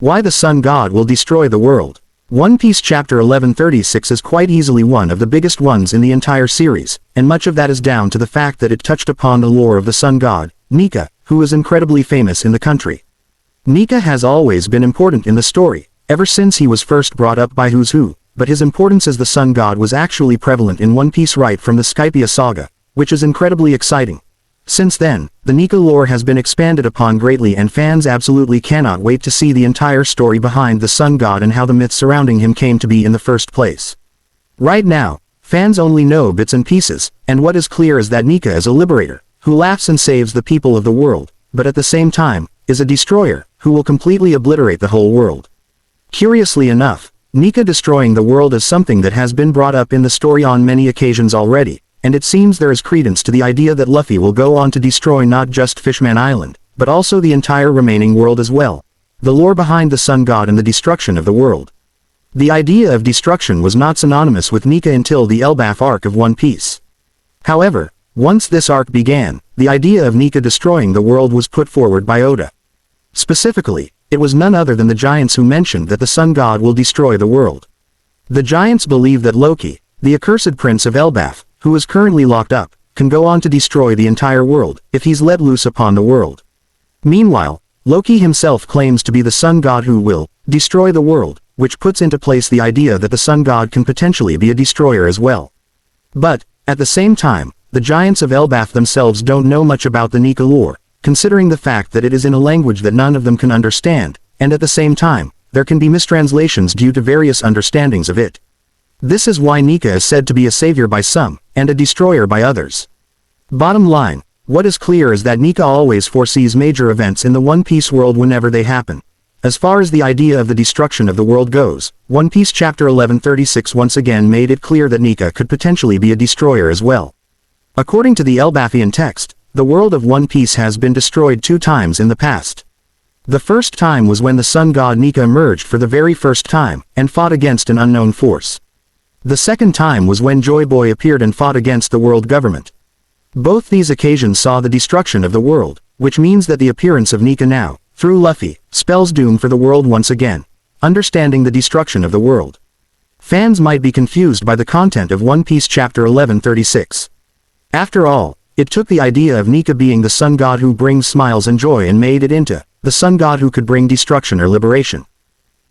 Why the Sun God will destroy the world. One Piece Chapter 1136 is quite easily one of the biggest ones in the entire series, and much of that is down to the fact that it touched upon the lore of the Sun God, Nika, who is incredibly famous in the country. Nika has always been important in the story, ever since he was first brought up by Who's Who, but his importance as the Sun God was actually prevalent in One Piece right from the Skypiea saga, which is incredibly exciting. Since then, the Nika lore has been expanded upon greatly and fans absolutely cannot wait to see the entire story behind the Sun God and how the myth surrounding him came to be in the first place. Right now, fans only know bits and pieces, and what is clear is that Nika is a liberator, who laughs and saves the people of the world, but at the same time, is a destroyer, who will completely obliterate the whole world. Curiously enough, Nika destroying the world is something that has been brought up in the story on many occasions already, and it seems there is credence to the idea that Luffy will go on to destroy not just Fishman Island, but also the entire remaining world as well. The lore behind the Sun God and the destruction of the world. The idea of destruction was not synonymous with Nika until the elbaf arc of One Piece. However, once this arc began, the idea of Nika destroying the world was put forward by Oda. Specifically, it was none other than the giants who mentioned that the Sun God will destroy the world. The giants believe that Loki, the accursed prince of elbaf, who is currently locked up, can go on to destroy the entire world, if he's let loose upon the world. Meanwhile, Loki himself claims to be the Sun God who will destroy the world, which puts into place the idea that the Sun God can potentially be a destroyer as well. But, at the same time, the giants of elbaf themselves don't know much about the Nika lore, considering the fact that it is in a language that none of them can understand, and at the same time, there can be mistranslations due to various understandings of it. This is why Nika is said to be a savior by some, and a destroyer by others. Bottom line, what is clear is that Nika always foresees major events in the One Piece world whenever they happen. As far as the idea of the destruction of the world goes, One Piece Chapter 1136 once again made it clear that Nika could potentially be a destroyer as well. According to the Elbafian text, the world of One Piece has been destroyed 2 times in the past. The first time was when the Sun God Nika emerged for the very first time, and fought against an unknown force. The second time was when Joy Boy appeared and fought against the world government. Both these occasions saw the destruction of the world, which means that the appearance of Nika now, through Luffy, spells doom for the world once again, understanding the destruction of the world. Fans might be confused by the content of One Piece Chapter 1136. After all, it took the idea of Nika being the Sun God who brings smiles and joy and made it into the Sun God who could bring destruction or liberation.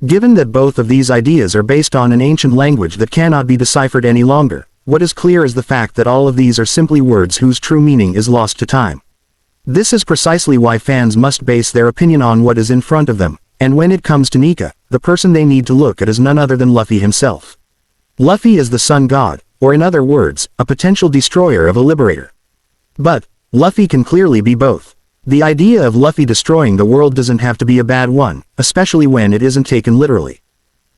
Given that both of these ideas are based on an ancient language that cannot be deciphered any longer, what is clear is the fact that all of these are simply words whose true meaning is lost to time. This is precisely why fans must base their opinion on what is in front of them, and when it comes to Nika, the person they need to look at is none other than Luffy himself. Luffy is the Sun God, or in other words, a potential destroyer of a liberator. But, Luffy can clearly be both. The idea of Luffy destroying the world doesn't have to be a bad one, especially when it isn't taken literally.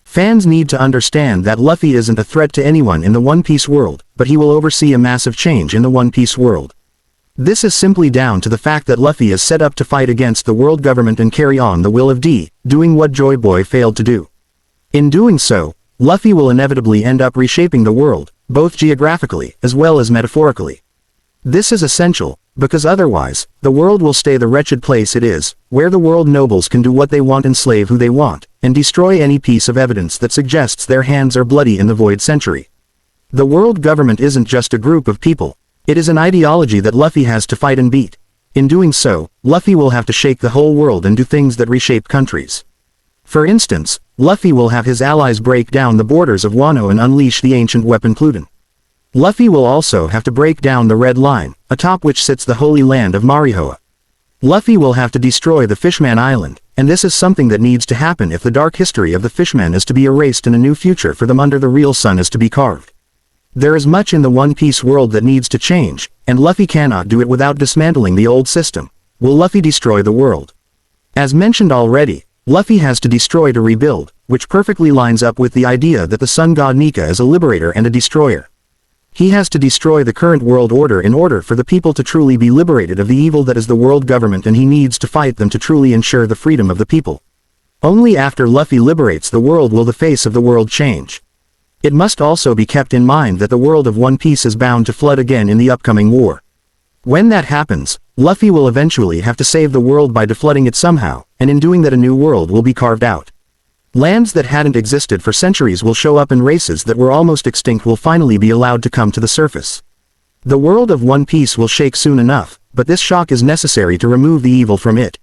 Fans need to understand that Luffy isn't a threat to anyone in the One Piece world, but he will oversee a massive change in the One Piece world. This is simply down to the fact that Luffy is set up to fight against the world government and carry on the will of D, doing what Joy Boy failed to do. In doing so, Luffy will inevitably end up reshaping the world, both geographically as well as metaphorically. This is essential, because otherwise, the world will stay the wretched place it is, where the world nobles can do what they want, enslave who they want, and destroy any piece of evidence that suggests their hands are bloody in the void century. The world government isn't just a group of people, it is an ideology that Luffy has to fight and beat. In doing so, Luffy will have to shake the whole world and do things that reshape countries. For instance, Luffy will have his allies break down the borders of Wano and unleash the ancient weapon Cluden. Luffy will also have to break down the Red Line, atop which sits the holy land of Marihoa. Luffy will have to destroy the Fishman Island, and this is something that needs to happen if the dark history of the Fishmen is to be erased and a new future for them under the real sun is to be carved. There is much in the One Piece world that needs to change, and Luffy cannot do it without dismantling the old system. Will Luffy destroy the world? As mentioned already, Luffy has to destroy to rebuild, which perfectly lines up with the idea that the Sun God Nika is a liberator and a destroyer. He has to destroy the current world order in order for the people to truly be liberated of the evil that is the world government, and he needs to fight them to truly ensure the freedom of the people. Only after Luffy liberates the world will the face of the world change. It must also be kept in mind that the world of One Piece is bound to flood again in the upcoming war. When that happens, Luffy will eventually have to save the world by deflooding it somehow, and in doing that a new world will be carved out. Lands that hadn't existed for centuries will show up and races that were almost extinct will finally be allowed to come to the surface. The world of One Piece will shake soon enough, but this shock is necessary to remove the evil from it,